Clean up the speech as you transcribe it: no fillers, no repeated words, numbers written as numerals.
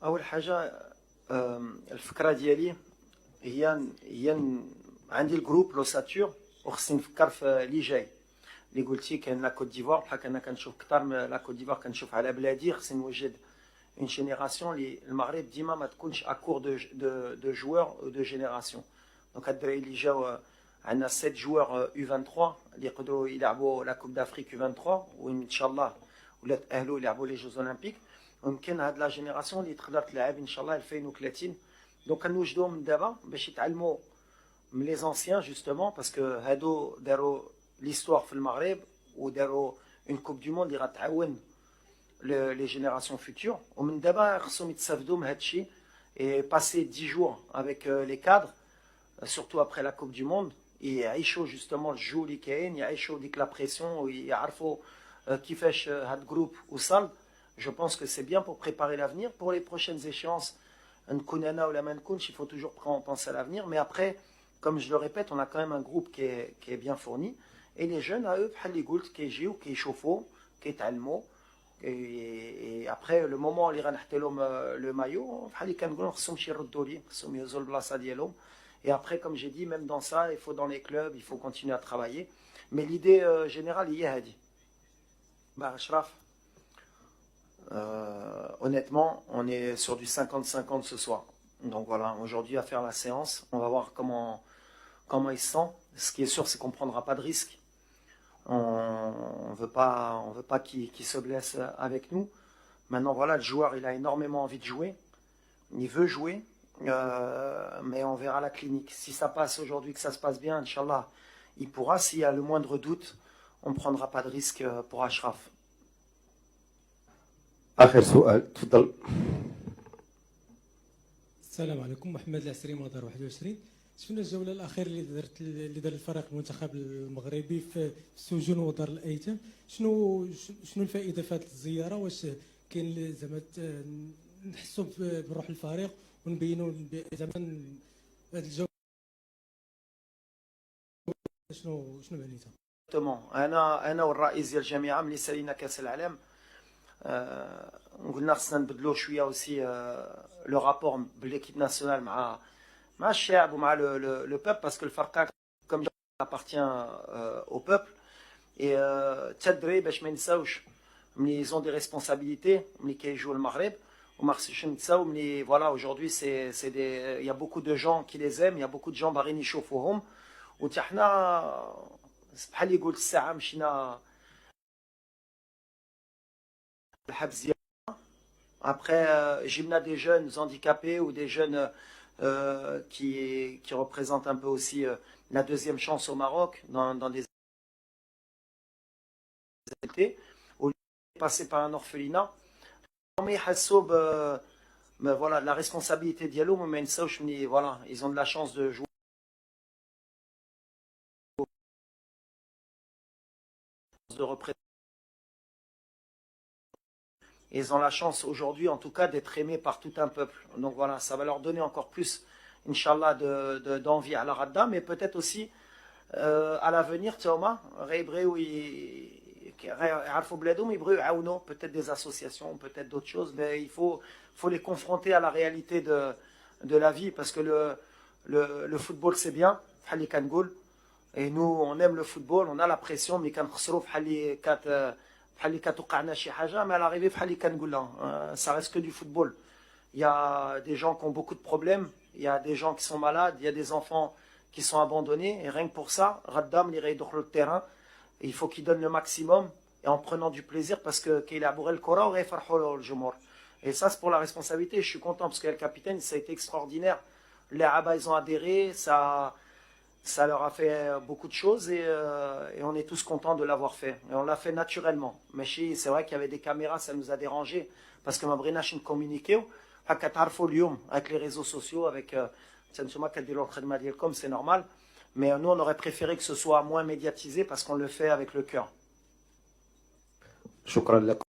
اول حاجه الفكره ديالي هي عندي الجروب لوساتور وخصني نفكر في اللي جاي. اللي قلتي كاين لا كوت ديفوار، بحال انا كنشوف كثر من لا كوت ديفوار كنشوف على بلادي. خصني نوجد اون جينيراسيون اللي المغرب ديما ما تكونش اكور دو جوار او دو جينيراسيون. دونك هاد الدراري اللي جاو عندنا 7 جوار يو 23 اللي يقدروا يلعبوا لا كوب دافريك يو 23 وان شاء الله ولا تاهلوا يلعبوا لي جوز اولمبيك. ممكن هاد لا جينيراسيون اللي تقدر تلعب ان شاء الله 2030. دونك كنوجدوهم من دابا باش يتعلموا من لي زونسيان جوستومون، باسكو هادو داروا ليستوار في المغرب وداروا اون كوب دو موند اللي غتعاون لي جينيراسيون فيتور. ومن دابا خصهم يتستافدوا من هادشي et passer 10 jours avec les cadres, surtout après la Coupe du Monde, يعيشوا justement الجو اللي كاين، يعيشوا ديك لا بريسيون ويعرفوا كيفاش هاد الجروب وصل. Je pense que c'est bien pour préparer l'avenir. Pour les prochaines échéances, il faut toujours penser à l'avenir. Mais après, comme je le répète, on a quand même un groupe qui est bien fourni. Et les jeunes, à eux, qui jouent, qui chauffent, qui est allemand. Et après, le moment où ils rentrent le maillot, et après, comme j'ai dit, même dans ça, il faut dans les clubs, il faut continuer à travailler. Mais l'idée générale, il y a dit. Bah, Ashraf, honnêtement, on est sur du 50-50 ce soir. Donc voilà, aujourd'hui à faire la séance, on va voir comment il se sent. Ce qui est sûr, c'est qu'on ne prendra pas de risque. On veut pas qu'il se blesse avec nous. Maintenant voilà, le joueur il a énormément envie de jouer, il veut jouer, mais on verra la clinique. Si ça passe aujourd'hui, que ça se passe bien, Inch'Allah, il pourra. S'il y a le moindre doute, on ne prendra pas de risque pour Ashraf. آخر سؤال تفضل. السلام عليكم، محمد العسري مدار 21. شفنا الجوله الاخيره اللي دار الفريق المنتخب المغربي في السجون ودار الايتام. شنو الفائده في هذه الزياره؟ واش كاين زعما نحسوا بروح الفريق ونبينوا زعما هذه الجوله شنو معنيتها؟ انا والرئيس ديال الجامعه ملي سالينا كاس العالم قلنا خصنا نبدلوا شويه اوسي لو رابور بالليكيب ناسيونال مع الشعب ومع le peuple, parce que le فرقه comme appartient au peuple. et تدري باش ما نساوش ملي ils ont des responsabilités ملي كيجيو المغرب، وما خصناش نساو ملي voilà aujourd'hui c'est des il y a beaucoup de gens qui les aiment, il y a beaucoup de gens باغيين يشوفوهم. وتا حنا بحال اللي قلت الساعه مشينا الحبس ديالنا. Après, j'ai des jeunes handicapés ou des jeunes qui représentent un peu aussi la deuxième chance au Maroc dans des activités, au lieu de passer par un orphelinat. Mais voilà, la responsabilité d'Yalou, mais voilà, ils ont de la chance de jouer. De représenter. Et ils ont la chance aujourd'hui, en tout cas, d'être aimés par tout un peuple. Donc voilà, ça va leur donner encore plus, Inch'Allah, d'envie à la Radda, mais peut-être aussi à l'avenir, Théoma, peut-être des associations, peut-être d'autres choses, mais il faut les confronter à la réalité de la vie, parce que le football, c'est bien, et nous, on aime le football, on a la pression, mais quand mais à l'arrivée, ça reste que du football. Il y a des gens qui ont beaucoup de problèmes, il y a des gens qui sont malades, il y a des enfants qui sont abandonnés, et rien que pour ça, Raddam, le terrain, il faut qu'il donne le maximum, et en prenant du plaisir, parce que et ça, c'est pour la responsabilité. Je suis content, parce que le capitaine, ça a été extraordinaire. Les Abba, ils ont adhéré, ça leur a fait beaucoup de choses, et on est tous contents de l'avoir fait. Et on l'a fait naturellement. Mais c'est vrai qu'il y avait des caméras, ça nous a dérangé, parce que ma brinache communiquait avec les réseaux sociaux, avec c'est normal. Mais nous, on aurait préféré que ce soit moins médiatisé, parce qu'on le fait avec le cœur.